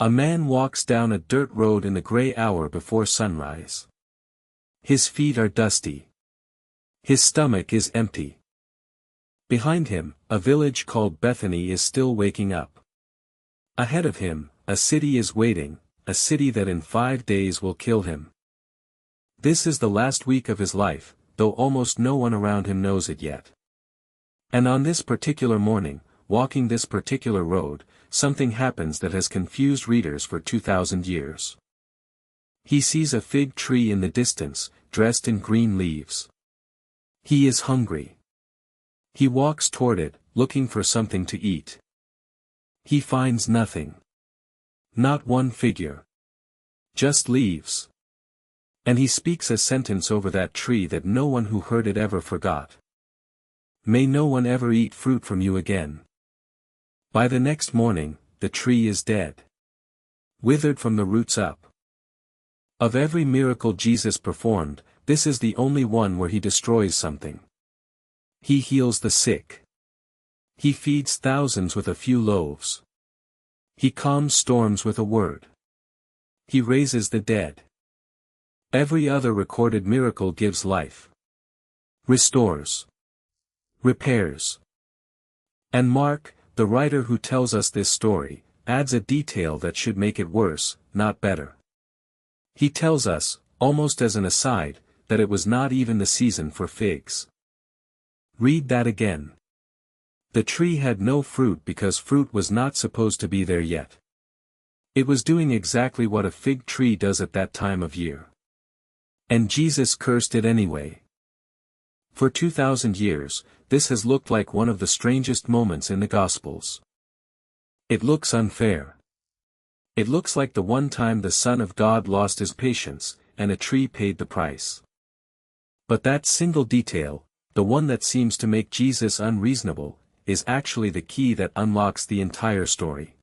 A man walks down a dirt road in the gray hour before sunrise. His feet are dusty. His stomach is empty. Behind him, a village called Bethany is still waking up. Ahead of him, a city is waiting, a city that in 5 days will kill him. This is the last week of his life, though almost no one around him knows it yet. And on this particular morning, walking this particular road, something happens that has confused readers for 2,000 years. He sees a fig tree in the distance, dressed in green leaves. He is hungry. He walks toward it, looking for something to eat. He finds nothing. Not one figure. Just leaves. And he speaks a sentence over that tree that no one who heard it ever forgot. May no one ever eat fruit from you again. By the next morning, the tree is dead. Withered from the roots up. Of every miracle Jesus performed, this is the only one where he destroys something. He heals the sick. He feeds thousands with a few loaves. He calms storms with a word. He raises the dead. Every other recorded miracle gives life. Restores. Repairs. And Mark, the writer who tells us this story, adds a detail that should make it worse, not better. He tells us, almost as an aside, that it was not even the season for figs. Read that again. The tree had no fruit because fruit was not supposed to be there yet. It was doing exactly what a fig tree does at that time of year. And Jesus cursed it anyway. For 2,000 years, this has looked like one of the strangest moments in the Gospels. It looks unfair. It looks like the one time the Son of God lost his patience, and a tree paid the price. But that single detail, the one that seems to make Jesus unreasonable, is actually the key that unlocks the entire story.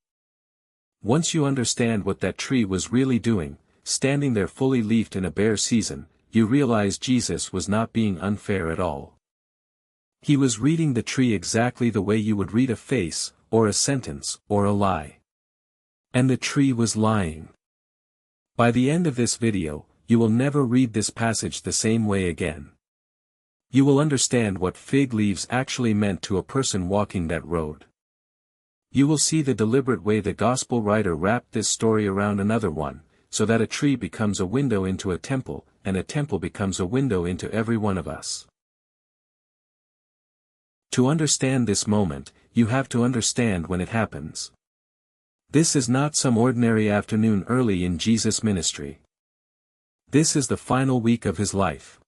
Once you understand what that tree was really doing, standing there fully leafed in a bare season, you realize Jesus was not being unfair at all. He was reading the tree exactly the way you would read a face, or a sentence, or a lie. And the tree was lying. By the end of this video, you will never read this passage the same way again. You will understand what fig leaves actually meant to a person walking that road. You will see the deliberate way the gospel writer wrapped this story around another one, so that a tree becomes a window into a temple, and a temple becomes a window into every one of us. To understand this moment, you have to understand when it happens. This is not some ordinary afternoon early in Jesus' ministry. This is the final week of his life.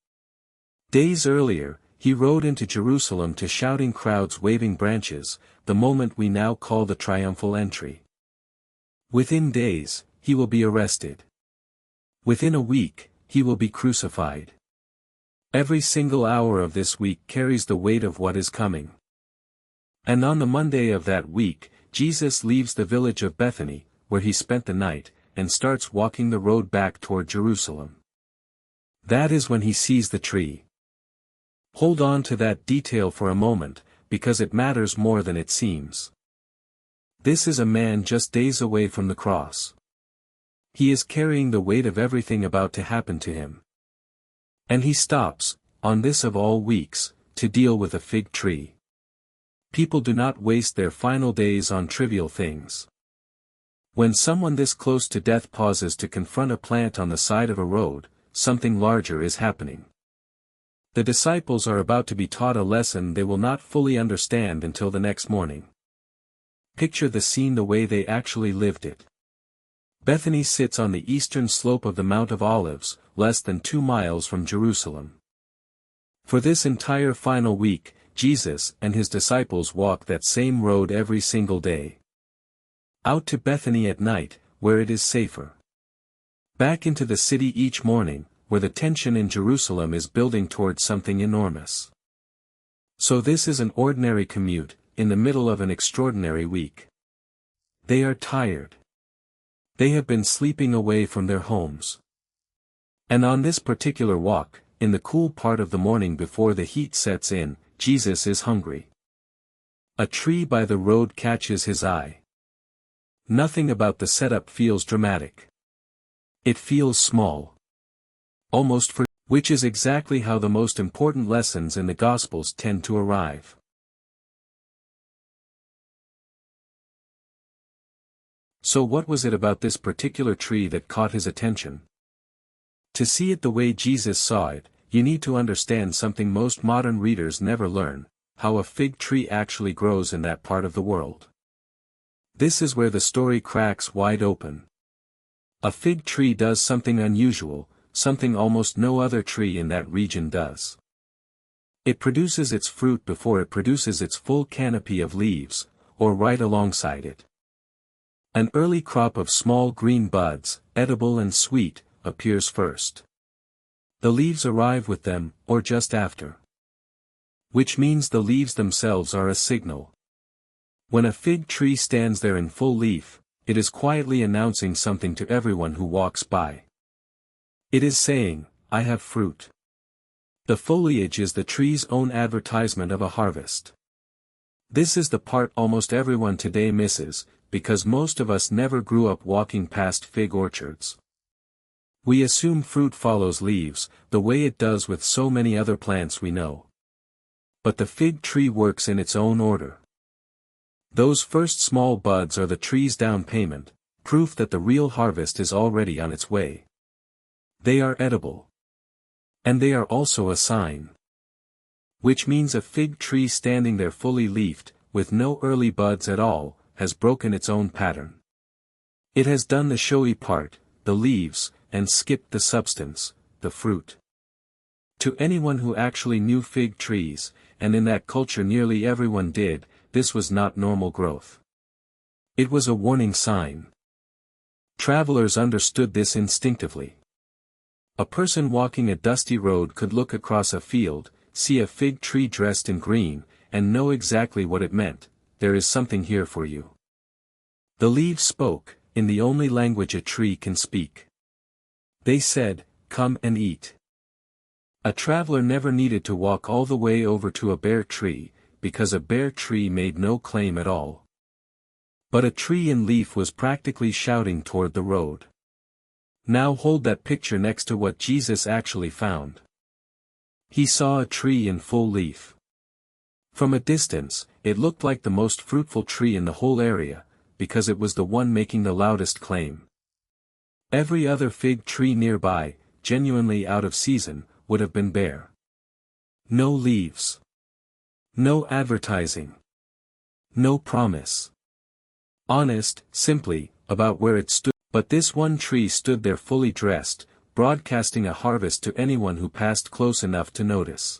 Days earlier, he rode into Jerusalem to shouting crowds waving branches, the moment we now call the triumphal entry. Within days, he will be arrested. Within a week, he will be crucified. Every single hour of this week carries the weight of what is coming. And on the Monday of that week, Jesus leaves the village of Bethany, where he spent the night, and starts walking the road back toward Jerusalem. That is when he sees the tree. Hold on to that detail for a moment, because it matters more than it seems. This is a man just days away from the cross. He is carrying the weight of everything about to happen to him. And he stops, on this of all weeks, to deal with a fig tree. People do not waste their final days on trivial things. When someone this close to death pauses to confront a plant on the side of a road, something larger is happening. The disciples are about to be taught a lesson they will not fully understand until the next morning. Picture the scene the way they actually lived it. Bethany sits on the eastern slope of the Mount of Olives, less than 2 miles from Jerusalem. For this entire final week, Jesus and his disciples walk that same road every single day. Out to Bethany at night, where it is safer. Back into the city each morning, where the tension in Jerusalem is building towards something enormous. So this is an ordinary commute, in the middle of an extraordinary week. They are tired. They have been sleeping away from their homes. And on this particular walk, in the cool part of the morning before the heat sets in, Jesus is hungry. A tree by the road catches his eye. Nothing about the setup feels dramatic. It feels small. Almost for, which is exactly how the most important lessons in the Gospels tend to arrive. So what was it about this particular tree that caught his attention? To see it the way Jesus saw it, you need to understand something most modern readers never learn: how a fig tree actually grows in that part of the world. This is where the story cracks wide open. A fig tree does something unusual, something almost no other tree in that region does. It produces its fruit before it produces its full canopy of leaves, or right alongside it. An early crop of small green buds, edible and sweet, appears first. The leaves arrive with them, or just after. Which means the leaves themselves are a signal. When a fig tree stands there in full leaf, it is quietly announcing something to everyone who walks by. It is saying, "I have fruit." The foliage is the tree's own advertisement of a harvest. This is the part almost everyone today misses, because most of us never grew up walking past fig orchards. We assume fruit follows leaves, the way it does with so many other plants we know. But the fig tree works in its own order. Those first small buds are the tree's down payment, proof that the real harvest is already on its way. They are edible. And they are also a sign. Which means a fig tree standing there fully leafed, with no early buds at all, has broken its own pattern. It has done the showy part, the leaves, and skipped the substance, the fruit. To anyone who actually knew fig trees, and in that culture nearly everyone did, this was not normal growth. It was a warning sign. Travelers understood this instinctively. A person walking a dusty road could look across a field, see a fig tree dressed in green, and know exactly what it meant: there is something here for you. The leaves spoke, in the only language a tree can speak. They said, "Come and eat." A traveler never needed to walk all the way over to a bare tree, because a bare tree made no claim at all. But a tree in leaf was practically shouting toward the road. Now hold that picture next to what Jesus actually found. He saw a tree in full leaf. From a distance, it looked like the most fruitful tree in the whole area, because it was the one making the loudest claim. Every other fig tree nearby, genuinely out of season, would have been bare. No leaves. No advertising. No promise. Honest, simply, about where it stood. But this one tree stood there fully dressed, broadcasting a harvest to anyone who passed close enough to notice.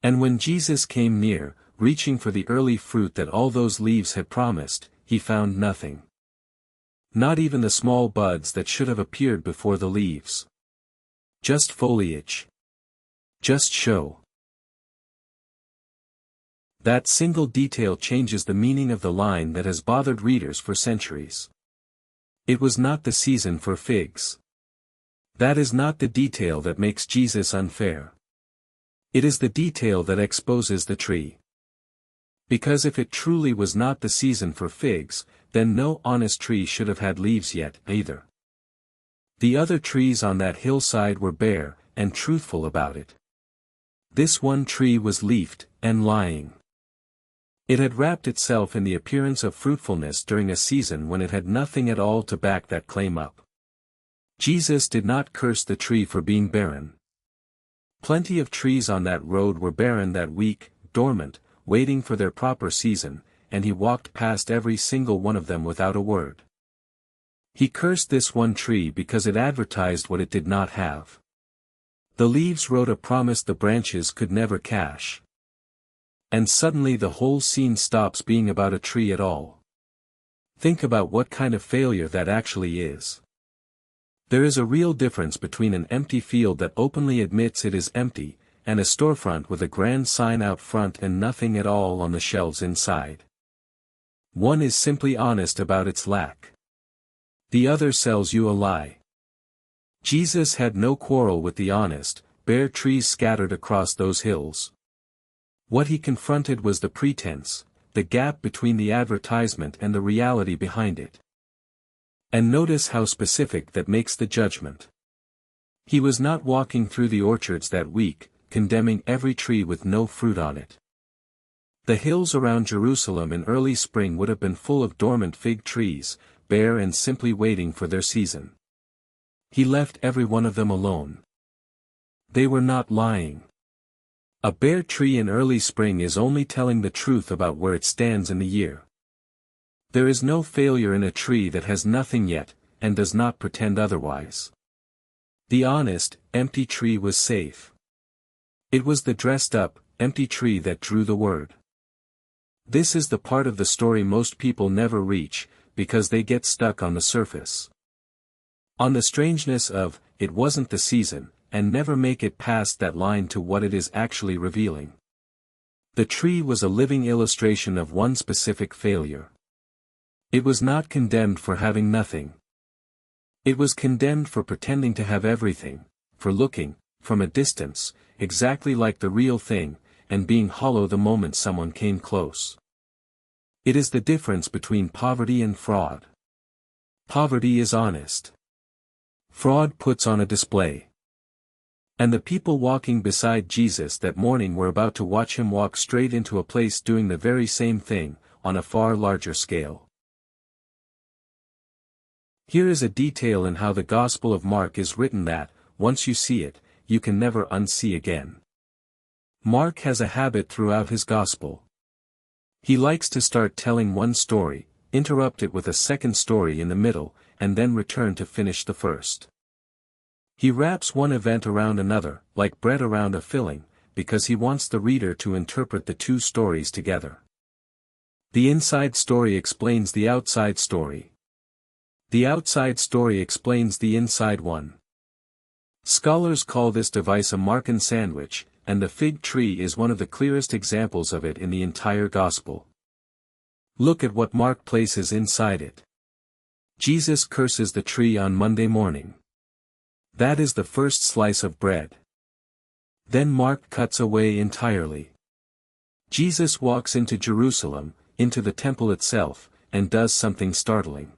And when Jesus came near, reaching for the early fruit that all those leaves had promised, he found nothing. Not even the small buds that should have appeared before the leaves. Just foliage. Just show. That single detail changes the meaning of the line that has bothered readers for centuries. It was not the season for figs. That is not the detail that makes Jesus unfair. It is the detail that exposes the tree. Because if it truly was not the season for figs, then no honest tree should have had leaves yet, either. The other trees on that hillside were bare, and truthful about it. This one tree was leafed, and lying. It had wrapped itself in the appearance of fruitfulness during a season when it had nothing at all to back that claim up. Jesus did not curse the tree for being barren. Plenty of trees on that road were barren that week, dormant, waiting for their proper season, and he walked past every single one of them without a word. He cursed this one tree because it advertised what it did not have. The leaves wrote a promise the branches could never cash. And suddenly the whole scene stops being about a tree at all. Think about what kind of failure that actually is. There is a real difference between an empty field that openly admits it is empty, and a storefront with a grand sign out front and nothing at all on the shelves inside. One is simply honest about its lack. The other sells you a lie. Jesus had no quarrel with the honest, bare trees scattered across those hills. What he confronted was the pretense, the gap between the advertisement and the reality behind it. And notice how specific that makes the judgment. He was not walking through the orchards that week, condemning every tree with no fruit on it. The hills around Jerusalem in early spring would have been full of dormant fig trees, bare and simply waiting for their season. He left every one of them alone. They were not lying. A bare tree in early spring is only telling the truth about where it stands in the year. There is no failure in a tree that has nothing yet, and does not pretend otherwise. The honest, empty tree was safe. It was the dressed-up, empty tree that drew the word. This is the part of the story most people never reach, because they get stuck on the surface. On the strangeness of, it wasn't the season, and never make it past that line to what it is actually revealing. The tree was a living illustration of one specific failure. It was not condemned for having nothing. It was condemned for pretending to have everything, for looking, from a distance, exactly like the real thing, and being hollow the moment someone came close. It is the difference between poverty and fraud. Poverty is honest. Fraud puts on a display. And the people walking beside Jesus that morning were about to watch him walk straight into a place doing the very same thing, on a far larger scale. Here is a detail in how the Gospel of Mark is written that, once you see it, you can never unsee again. Mark has a habit throughout his Gospel. He likes to start telling one story, interrupt it with a second story in the middle, and then return to finish the first. He wraps one event around another, like bread around a filling, because he wants the reader to interpret the two stories together. The inside story explains the outside story. The outside story explains the inside one. Scholars call this device a Markan sandwich, and the fig tree is one of the clearest examples of it in the entire Gospel. Look at what Mark places inside it. Jesus curses the tree on Monday morning. That is the first slice of bread. Then Mark cuts away entirely. Jesus walks into Jerusalem, into the temple itself, and does something startling.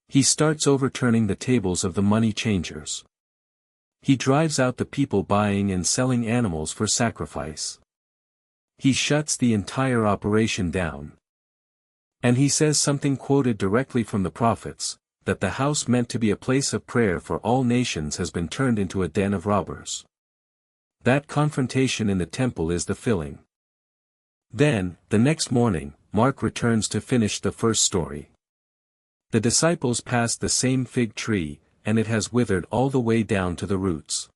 He starts overturning the tables of the money changers. He drives out the people buying and selling animals for sacrifice. He shuts the entire operation down. And he says something quoted directly from the prophets, that the house meant to be a place of prayer for all nations has been turned into a den of robbers. That confrontation in the temple is the filling. Then, the next morning, Mark returns to finish the first story. The disciples passed the same fig tree, and it has withered all the way down to the roots.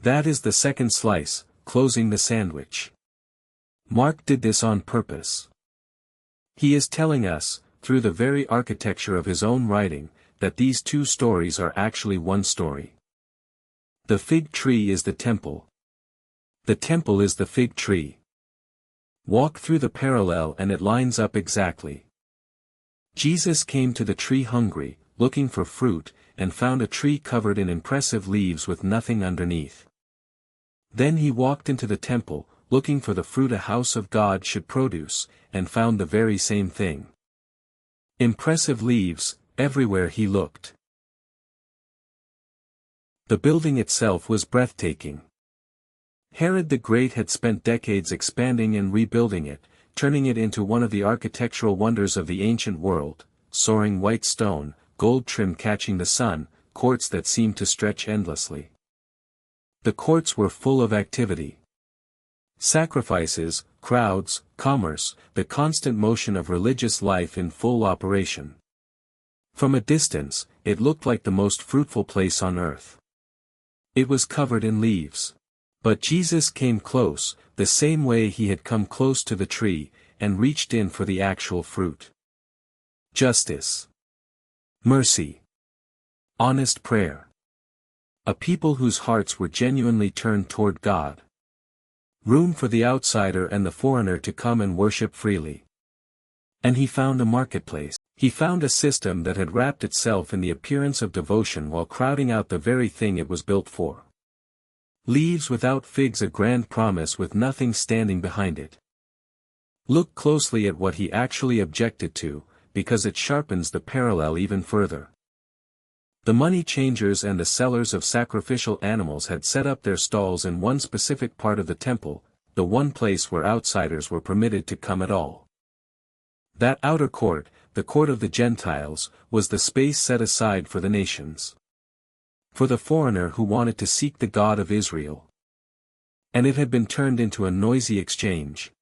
That is the second slice, closing the sandwich. Mark did this on purpose. He is telling us, through the very architecture of his own writing, that these two stories are actually one story. The fig tree is the temple. The temple is the fig tree. Walk through the parallel and it lines up exactly. Jesus came to the tree hungry, looking for fruit, and found a tree covered in impressive leaves with nothing underneath. Then he walked into the temple, looking for the fruit a house of God should produce, and found the very same thing. Impressive leaves, everywhere he looked. The building itself was breathtaking. Herod the Great had spent decades expanding and rebuilding it, turning it into one of the architectural wonders of the ancient world, soaring white stone, gold trim catching the sun, courts that seemed to stretch endlessly. The courts were full of activity. Sacrifices, crowds, commerce, the constant motion of religious life in full operation. From a distance, it looked like the most fruitful place on earth. It was covered in leaves. But Jesus came close, the same way he had come close to the tree, and reached in for the actual fruit. Justice. Mercy. Honest prayer. A people whose hearts were genuinely turned toward God. Room for the outsider and the foreigner to come and worship freely. And he found a marketplace. He found a system that had wrapped itself in the appearance of devotion while crowding out the very thing it was built for. Leaves without figs, a grand promise with nothing standing behind it. Look closely at what he actually objected to, because it sharpens the parallel even further. The money changers and the sellers of sacrificial animals had set up their stalls in one specific part of the temple, the one place where outsiders were permitted to come at all. That outer court, the court of the Gentiles, was the space set aside for the nations. For the foreigner who wanted to seek the God of Israel. And it had been turned into a noisy exchange.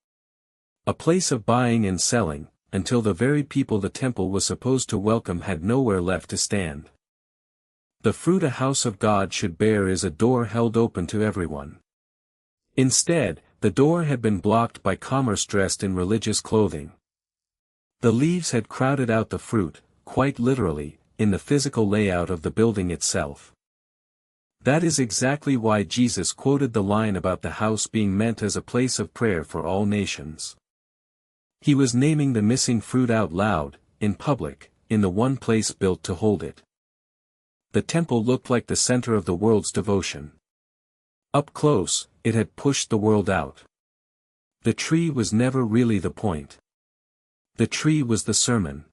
A place of buying and selling, until the very people the temple was supposed to welcome had nowhere left to stand. The fruit a house of God should bear is a door held open to everyone. Instead, the door had been blocked by commerce dressed in religious clothing. The leaves had crowded out the fruit, quite literally, in the physical layout of the building itself. That is exactly why Jesus quoted the line about the house being meant as a place of prayer for all nations. He was naming the missing fruit out loud, in public, in the one place built to hold it. The temple looked like the center of the world's devotion. Up close, it had pushed the world out. The tree was never really the point. The tree was the sermon.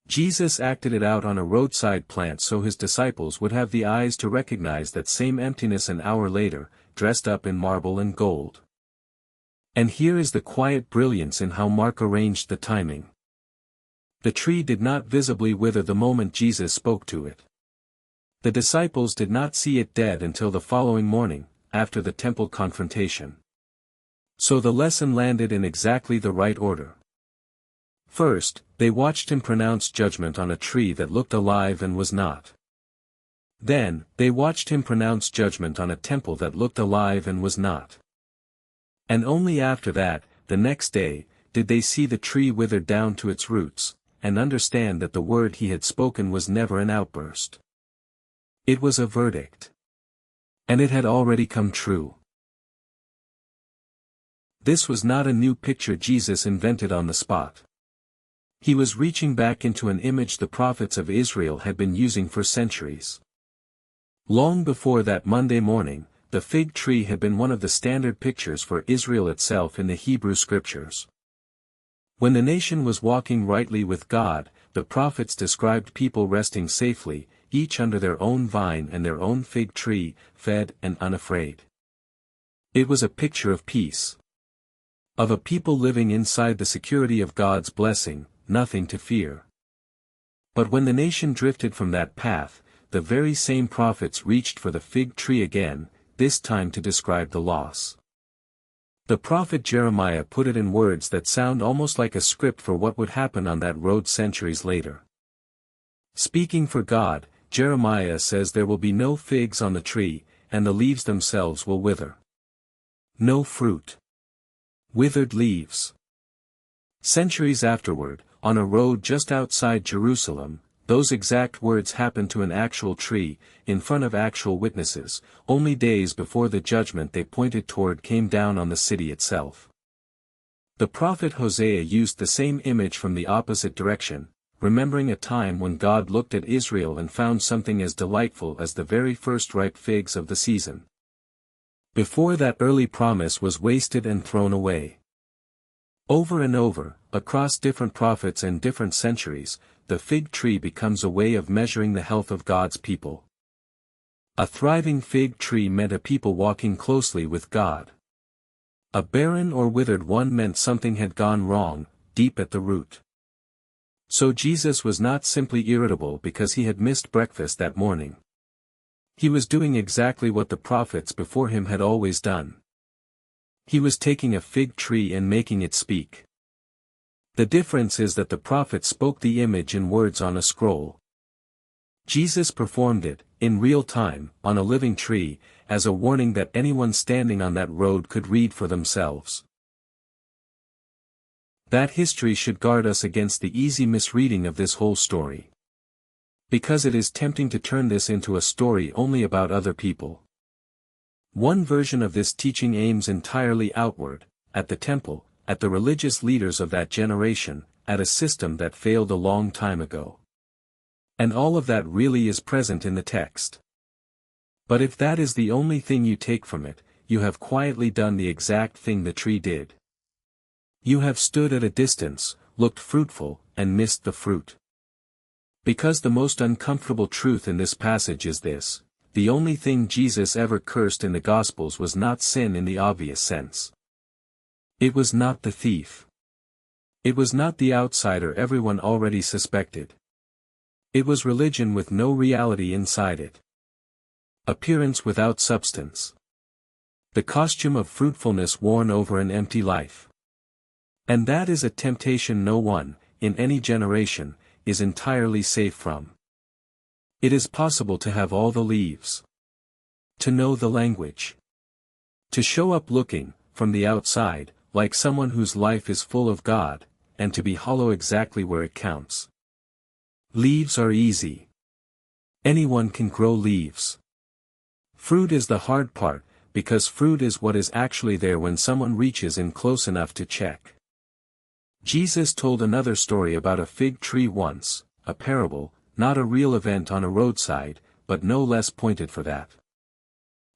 Jesus acted it out on a roadside plant so his disciples would have the eyes to recognize that same emptiness an hour later, dressed up in marble and gold. And here is the quiet brilliance in how Mark arranged the timing. The tree did not visibly wither the moment Jesus spoke to it. The disciples did not see it dead until the following morning, after the temple confrontation. So the lesson landed in exactly the right order. First, they watched him pronounce judgment on a tree that looked alive and was not. Then, they watched him pronounce judgment on a temple that looked alive and was not. And only after that, the next day, did they see the tree withered down to its roots, and understand that the word he had spoken was never an outburst. It was a verdict. And it had already come true. This was not a new picture Jesus invented on the spot. He was reaching back into an image the prophets of Israel had been using for centuries. Long before that Monday morning, the fig tree had been one of the standard pictures for Israel itself in the Hebrew Scriptures. When the nation was walking rightly with God, the prophets described people resting safely, each under their own vine and their own fig tree, fed and unafraid. It was a picture of peace. Of a people living inside the security of God's blessing, nothing to fear. But when the nation drifted from that path, the very same prophets reached for the fig tree again, this time to describe the loss. The prophet Jeremiah put it in words that sound almost like a script for what would happen on that road centuries later. Speaking for God, Jeremiah says there will be no figs on the tree, and the leaves themselves will wither. No fruit. Withered leaves. Centuries afterward, on a road just outside Jerusalem, those exact words happened to an actual tree, in front of actual witnesses, only days before the judgment they pointed toward came down on the city itself. The prophet Hosea used the same image from the opposite direction, remembering a time when God looked at Israel and found something as delightful as the very first ripe figs of the season. Before that early promise was wasted and thrown away. Over and over, across different prophets and different centuries, the fig tree becomes a way of measuring the health of God's people. A thriving fig tree meant a people walking closely with God. A barren or withered one meant something had gone wrong, deep at the root. So Jesus was not simply irritable because he had missed breakfast that morning. He was doing exactly what the prophets before him had always done. He was taking a fig tree and making it speak. The difference is that the prophet spoke the image in words on a scroll. Jesus performed it, in real time, on a living tree, as a warning that anyone standing on that road could read for themselves. That history should guard us against the easy misreading of this whole story. Because it is tempting to turn this into a story only about other people. One version of this teaching aims entirely outward, at the temple, at the religious leaders of that generation, at a system that failed a long time ago. And all of that really is present in the text. But if that is the only thing you take from it, you have quietly done the exact thing the tree did. You have stood at a distance, looked fruitful, and missed the fruit. Because the most uncomfortable truth in this passage is this: the only thing Jesus ever cursed in the Gospels was not sin in the obvious sense. It was not the thief. It was not the outsider everyone already suspected. It was religion with no reality inside it. Appearance without substance. The costume of fruitfulness worn over an empty life. And that is a temptation no one, in any generation, is entirely safe from. It is possible to have all the leaves. To know the language. To show up looking, from the outside, like someone whose life is full of God, and to be hollow exactly where it counts. Leaves are easy. Anyone can grow leaves. Fruit is the hard part, because fruit is what is actually there when someone reaches in close enough to check. Jesus told another story about a fig tree once, a parable, not a real event on a roadside, but no less pointed for that.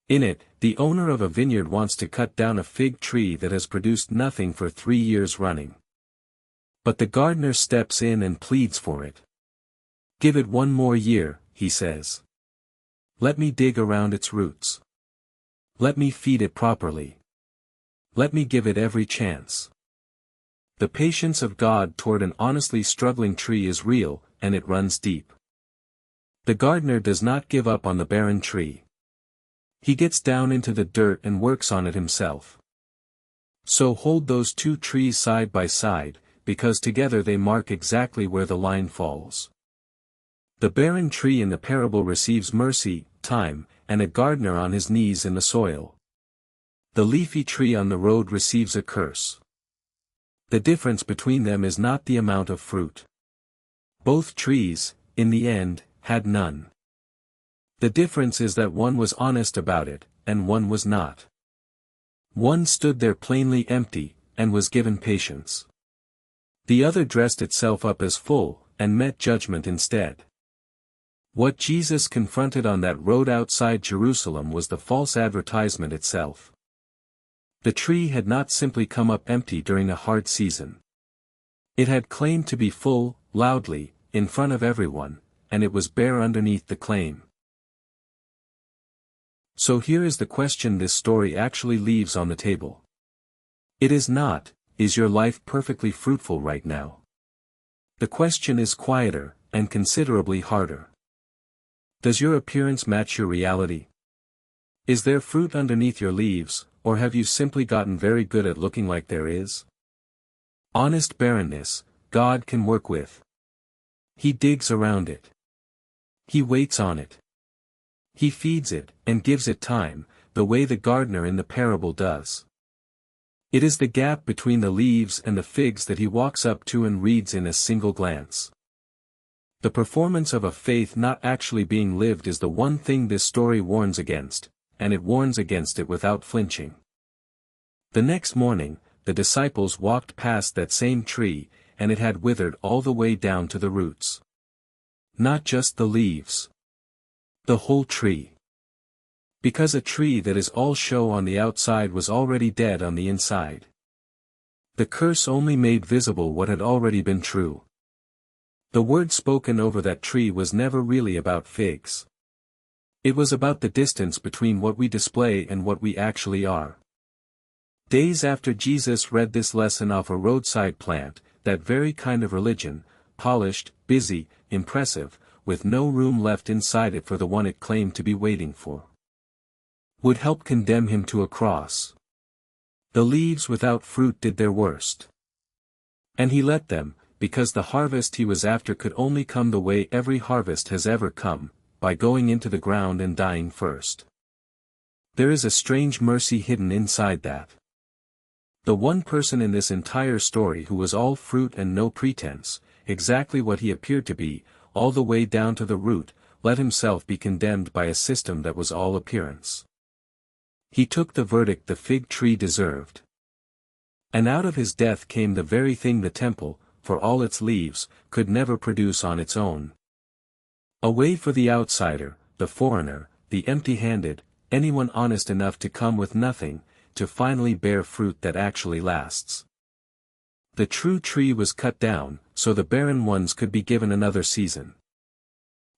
In it, the owner of a vineyard wants to cut down a fig tree that has produced nothing for 3 years running. But the gardener steps in and pleads for it. "Give it 1 more year," he says. "Let me dig around its roots. Let me feed it properly. Let me give it every chance." The patience of God toward an honestly struggling tree is real, and it runs deep. The gardener does not give up on the barren tree. He gets down into the dirt and works on it himself. So hold those 2 trees side by side, because together they mark exactly where the line falls. The barren tree in the parable receives mercy, time, and a gardener on his knees in the soil. The leafy tree on the road receives a curse. The difference between them is not the amount of fruit. Both trees, in the end, had none. The difference is that one was honest about it, and one was not. One stood there plainly empty, and was given patience. The other dressed itself up as full, and met judgment instead. What Jesus confronted on that road outside Jerusalem was the false advertisement itself. The tree had not simply come up empty during a hard season. It had claimed to be full, loudly, in front of everyone, and it was bare underneath the claim. So here is the question this story actually leaves on the table. It is not, is your life perfectly fruitful right now? The question is quieter, and considerably harder. Does your appearance match your reality? Is there fruit underneath your leaves, or have you simply gotten very good at looking like there is? Honest barrenness, God can work with. He digs around it. He waits on it. He feeds it, and gives it time, the way the gardener in the parable does. It is the gap between the leaves and the figs that he walks up to and reads in a single glance. The performance of a faith not actually being lived is the one thing this story warns against, and it warns against it without flinching. The next morning, the disciples walked past that same tree, and it had withered all the way down to the roots. Not just the leaves. The whole tree. Because a tree that is all show on the outside was already dead on the inside. The curse only made visible what had already been true. The word spoken over that tree was never really about figs. It was about the distance between what we display and what we actually are. Days after Jesus read this lesson off a roadside plant, that very kind of religion, polished, busy, impressive, with no room left inside it for the one it claimed to be waiting for, would help condemn him to a cross. The leaves without fruit did their worst. And he let them, because the harvest he was after could only come the way every harvest has ever come, by going into the ground and dying first. There is a strange mercy hidden inside that. The one person in this entire story who was all fruit and no pretense, exactly what he appeared to be, all the way down to the root, let himself be condemned by a system that was all appearance. He took the verdict the fig tree deserved. And out of his death came the very thing the temple, for all its leaves, could never produce on its own. A way for the outsider, the foreigner, the empty-handed, anyone honest enough to come with nothing, to finally bear fruit that actually lasts. The true tree was cut down, so the barren ones could be given another season.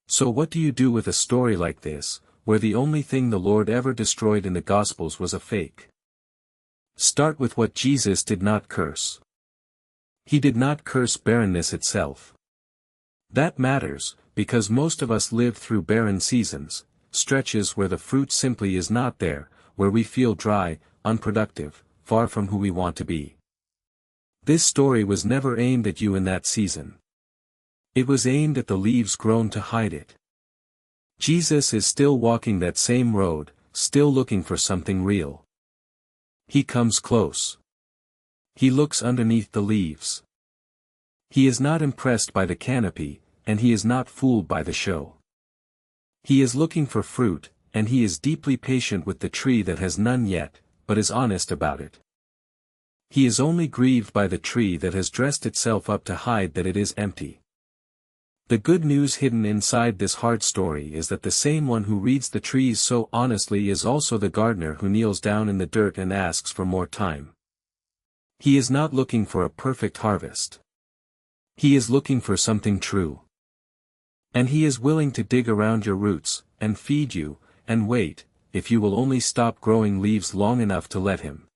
So what do you do with a story like this, where the only thing the Lord ever destroyed in the Gospels was a fake? Start with what Jesus did not curse. He did not curse barrenness itself. That matters, because most of us live through barren seasons, stretches where the fruit simply is not there, where we feel dry, unproductive, far from who we want to be. This story was never aimed at you in that season. It was aimed at the leaves grown to hide it. Jesus is still walking that same road, still looking for something real. He comes close. He looks underneath the leaves. He is not impressed by the canopy, and he is not fooled by the show. He is looking for fruit, and he is deeply patient with the tree that has none yet, but is honest about it. He is only grieved by the tree that has dressed itself up to hide that it is empty. The good news hidden inside this hard story is that the same one who reads the trees so honestly is also the gardener who kneels down in the dirt and asks for more time. He is not looking for a perfect harvest. He is looking for something true. And he is willing to dig around your roots, and feed you, and wait, if you will only stop growing leaves long enough to let him.